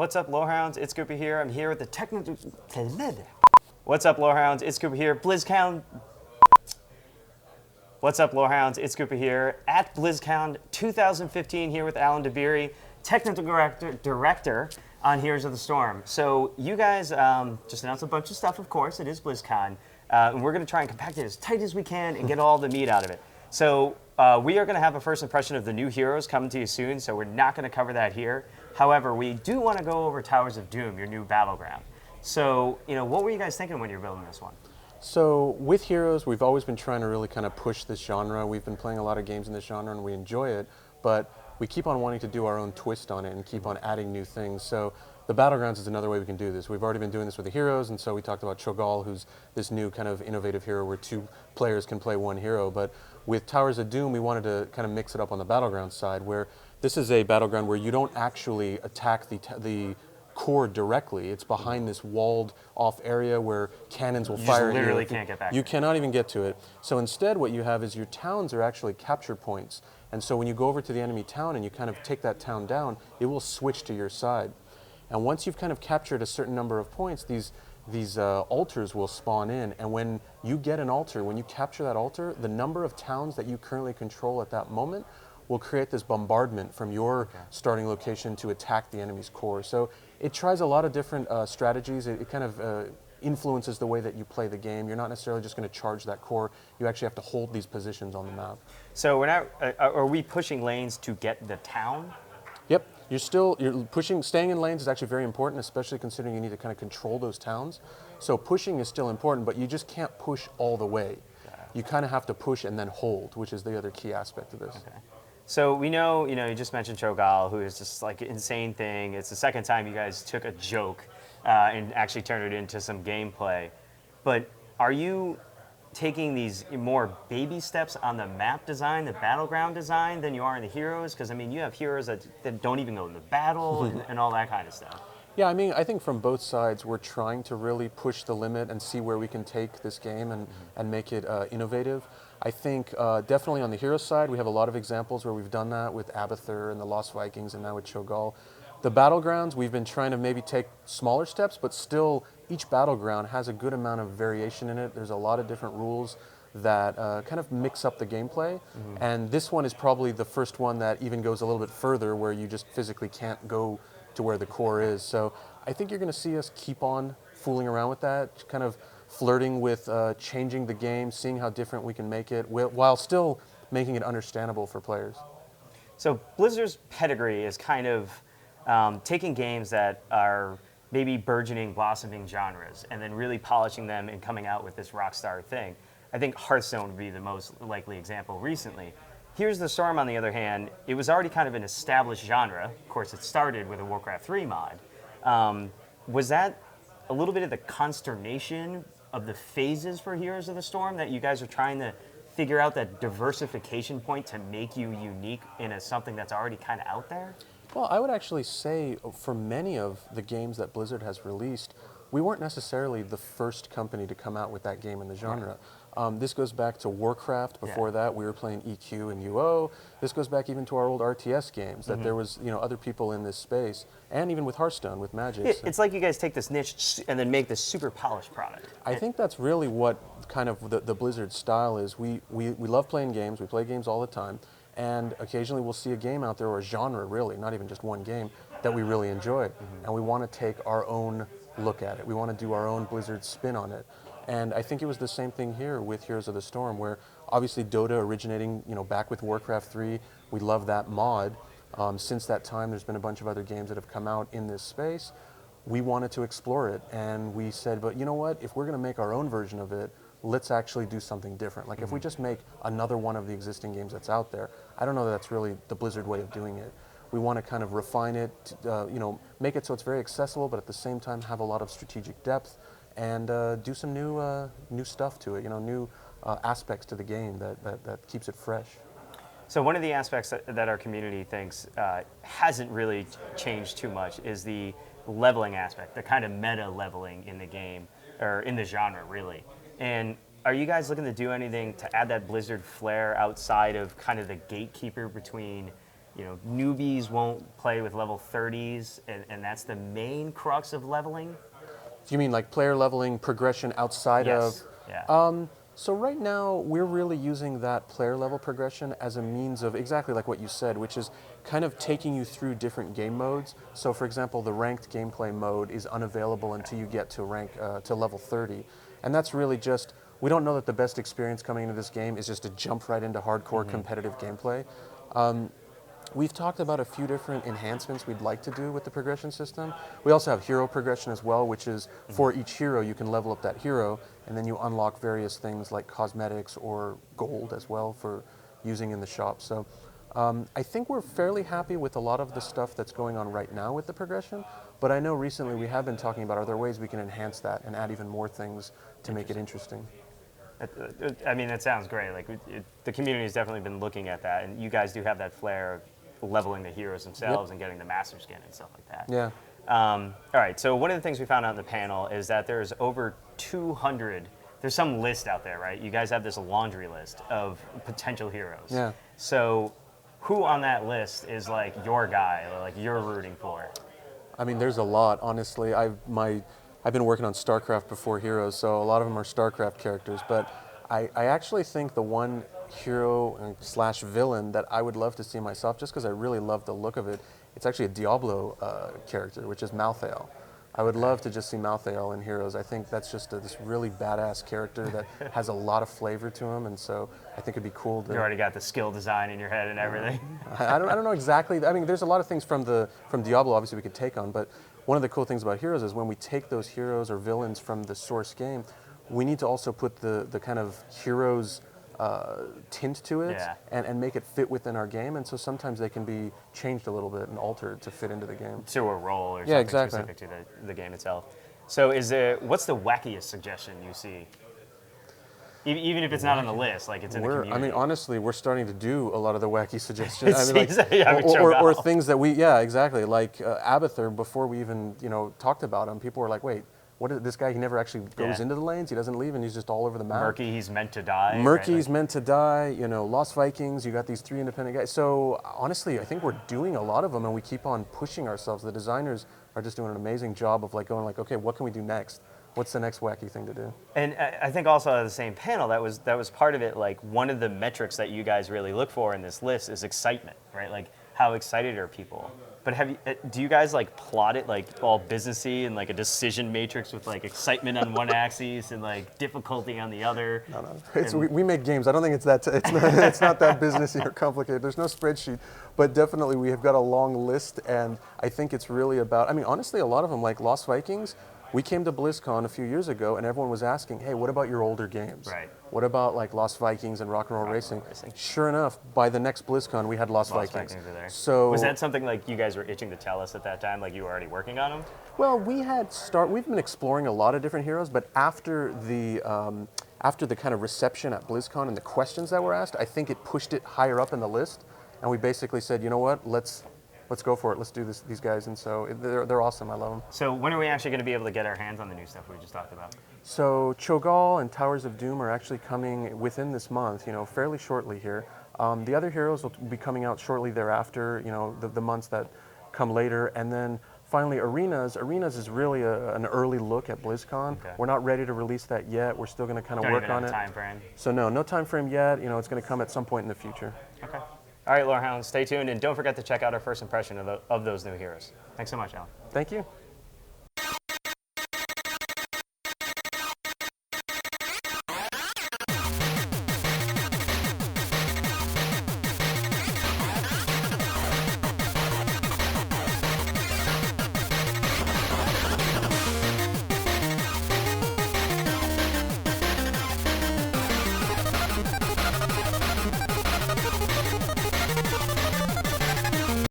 What's up, Lorehounds? It's Cooper here. I'm here with the technical. What's up, Lorehounds? It's Cooper here. BlizzCon. What's up, Lorehounds? It's Cooper here at BlizzCon 2015 here with Alan Dabiri, technical director on Heroes of the Storm. So you guys just announced a bunch of stuff, of course. It is BlizzCon. And we're going to try and compact it as tight as we can and get all the meat out of it. So we are going to have a first impression of the new heroes coming to you soon, so we're not going to cover that here. However, we do want to go over Towers of Doom, your new battleground. So, what were you guys thinking when you were building this one? So with Heroes, we've always been trying to really kind of push this genre. We've been playing a lot of games in this genre and we enjoy it, but we keep on wanting to do our own twist on it and keep on adding new things. So the Battlegrounds is another way we can do this. We've already been doing this with the Heroes, and so we talked about Cho'Gall, who's this new kind of innovative hero where two players can play one hero. But with Towers of Doom, we wanted to kind of mix it up on the Battlegrounds side, where this is a battleground where you don't actually attack the core directly. It's behind this walled off area where cannons will fire at you. You literally can't get back. You cannot even get to it. So instead what you have is your towns are actually capture points. And so when you go over to the enemy town and you kind of take that town down, it will switch to your side. And once you've kind of captured a certain number of points, these altars will spawn in. And when you get an altar, when you capture that altar, the number of towns that you currently control at that moment will create this bombardment from your starting location to attack the enemy's core. So it tries a lot of different strategies. It kind of influences the way that you play the game. You're not necessarily just going to charge that core. You actually have to hold these positions on the map. So we're not, are we pushing lanes to get the town? Yep. You're pushing, staying in lanes is actually very important, especially considering you need to kind of control those towns. So pushing is still important, but you just can't push all the way. You kind of have to push and then hold, which is the other key aspect of this. Okay. So we know, you just mentioned Cho'Gall, who is just like an insane thing. It's the second time you guys took a joke and actually turned it into some gameplay. But are you taking these more baby steps on the map design, the battleground design, than you are in the heroes? Because, you have heroes that don't even go into battle and all that kind of stuff. Yeah, I think from both sides, we're trying to really push the limit and see where we can take this game and make it innovative. I think definitely on the hero side, we have a lot of examples where we've done that with Abathur and the Lost Vikings and now with Cho'Gall. The Battlegrounds, we've been trying to maybe take smaller steps, but still each battleground has a good amount of variation in it. There's a lot of different rules that kind of mix up the gameplay. And this one is probably the first one that even goes a little bit further where you just physically can't go to where the core is. So I think you're going to see us keep on fooling around with that, kind of flirting with changing the game, seeing how different we can make it, while still making it understandable for players. So Blizzard's pedigree is kind of taking games that are maybe burgeoning, blossoming genres, and then really polishing them and coming out with this rockstar thing. I think Hearthstone would be the most likely example recently. Here's the Storm, on the other hand. It was already kind of an established genre. Of course, it started with a Warcraft 3 mod. Was that a little bit of the consternation of the phases for Heroes of the Storm, that you guys are trying to figure out that diversification point to make you unique in something that's already kind of out there? Well, I would actually say for many of the games that Blizzard has released, we weren't necessarily the first company to come out with that game in the genre. This goes back to Warcraft. Before that, we were playing EQ and UO. This goes back even to our old RTS games, that there was other people in this space, and even with Hearthstone, with Magic. It's like you guys take this niche and then make this super polished product. I think that's really what kind of the Blizzard style is. We love playing games. We play games all the time. And occasionally we'll see a game out there, or a genre really, not even just one game, that we really enjoy. And we want to take our own look at it. We want to do our own Blizzard spin on it. And I think it was the same thing here with Heroes of the Storm, where obviously Dota originating back with Warcraft 3, we love that mod. Since that time, there's been a bunch of other games that have come out in this space. We wanted to explore it, and we said, but you know what, if we're going to make our own version of it, let's actually do something different. Like if we just make another one of the existing games that's out there, I don't know that that's really the Blizzard way of doing it. We want to kind of refine it, make it so it's very accessible, but at the same time have a lot of strategic depth, and do some new stuff to it, new aspects to the game that keeps it fresh. So one of the aspects that our community thinks hasn't really changed too much is the leveling aspect, the kind of meta leveling in the game, or in the genre, really. And are you guys looking to do anything to add that Blizzard flair outside of kind of the gatekeeper between newbies won't play with level 30s, and that's the main crux of leveling? Do you mean like player leveling progression outside of? Yeah. So right now, we're really using that player level progression as a means of exactly like what you said, which is kind of taking you through different game modes. So for example, the ranked gameplay mode is unavailable until you get to to level 30. And that's really just, we don't know that the best experience coming into this game is just to jump right into hardcore competitive gameplay. We've talked about a few different enhancements we'd like to do with the progression system. We also have hero progression as well, which is for each hero you can level up that hero, and then you unlock various things like cosmetics or gold as well for using in the shop. So I think we're fairly happy with a lot of the stuff that's going on right now with the progression, but I know recently we have been talking about are there ways we can enhance that and add even more things to make it interesting. I mean, that sounds great. Like the community has definitely been looking at that, and you guys do have that flair of leveling the heroes themselves and getting the master skin and stuff like that. Yeah. All right. So one of the things we found out in the panel is that there's over 200. There's some list out there, right? You guys have this laundry list of potential heroes. Yeah. So who on that list is like your guy, or like you're rooting for? I mean, there's a lot, honestly. I've been working on StarCraft before Heroes, so a lot of them are StarCraft characters, but I actually think the one hero slash villain that I would love to see myself, just because I really love the look of it, it's actually a Diablo character, which is Malthael. I would love to just see Malthael in Heroes. I think that's just this really badass character that has a lot of flavor to him, and so I think it'd be cool to... You already got the skill design in your head and everything. I don't know exactly. I mean, there's a lot of things from Diablo, obviously, we could take on, but one of the cool things about Heroes is when we take those heroes or villains from the source game, we need to also put the kind of heroes tint to it and make it fit within our game, and so sometimes they can be changed a little bit and altered to fit into the game. To a role or something specific to the game itself. So what's the wackiest suggestion you see? Even if it's not on the list, like it's in the community. I mean, honestly, we're starting to do a lot of the wacky suggestions. I mean, like, or things that exactly. Like Abathur, before we even talked about him, people were like, wait, what is this guy? He never actually goes into the lanes. He doesn't leave, and he's just all over the map. Murky, he's meant to die. Murky's meant to die. Lost Vikings. You got these 3 independent guys. So honestly, I think we're doing a lot of them, and we keep on pushing ourselves. The designers are just doing an amazing job of like going like, okay, what can we do next? What's the next wacky thing to do? And I think also at the same panel, that was part of it. Like one of the metrics that you guys really look for in this list is excitement, right? Like how excited are people? But do you guys like plot it like all businessy and like a decision matrix with like excitement on one axis and like difficulty on the other? No. We make games. I don't think it's not that businessy or complicated. There's no spreadsheet, but definitely we have got a long list, and I think it's really about. I mean, honestly, a lot of them like Lost Vikings. We came to BlizzCon a few years ago, and everyone was asking, hey, what about your older games? Right. What about like Lost Vikings and Rock and Roll Racing? Sure enough, by the next BlizzCon, we had Lost Vikings. Are there. So was that something like you guys were itching to tell us at that time, like you were already working on them? Well, we've been exploring a lot of different heroes, but after the kind of reception at BlizzCon and the questions that were asked, I think it pushed it higher up in the list, and we basically said, you know what, let's go for it. Let's do these guys, and so they're awesome. I love them. So when are we actually going to be able to get our hands on the new stuff we just talked about? So Cho'Gall and Towers of Doom are actually coming within this month, fairly shortly here. The other heroes will be coming out shortly thereafter, the months that come later, and then finally Arenas. Arenas is really an early look at BlizzCon. Okay. We're not ready to release that yet. We're still going to kind of work on it. Time frame. So no time frame yet. It's going to come at some point in the future. Okay. All right, Lorehound, stay tuned, and don't forget to check out our first impression of those new heroes. Thanks so much, Alan. Thank you.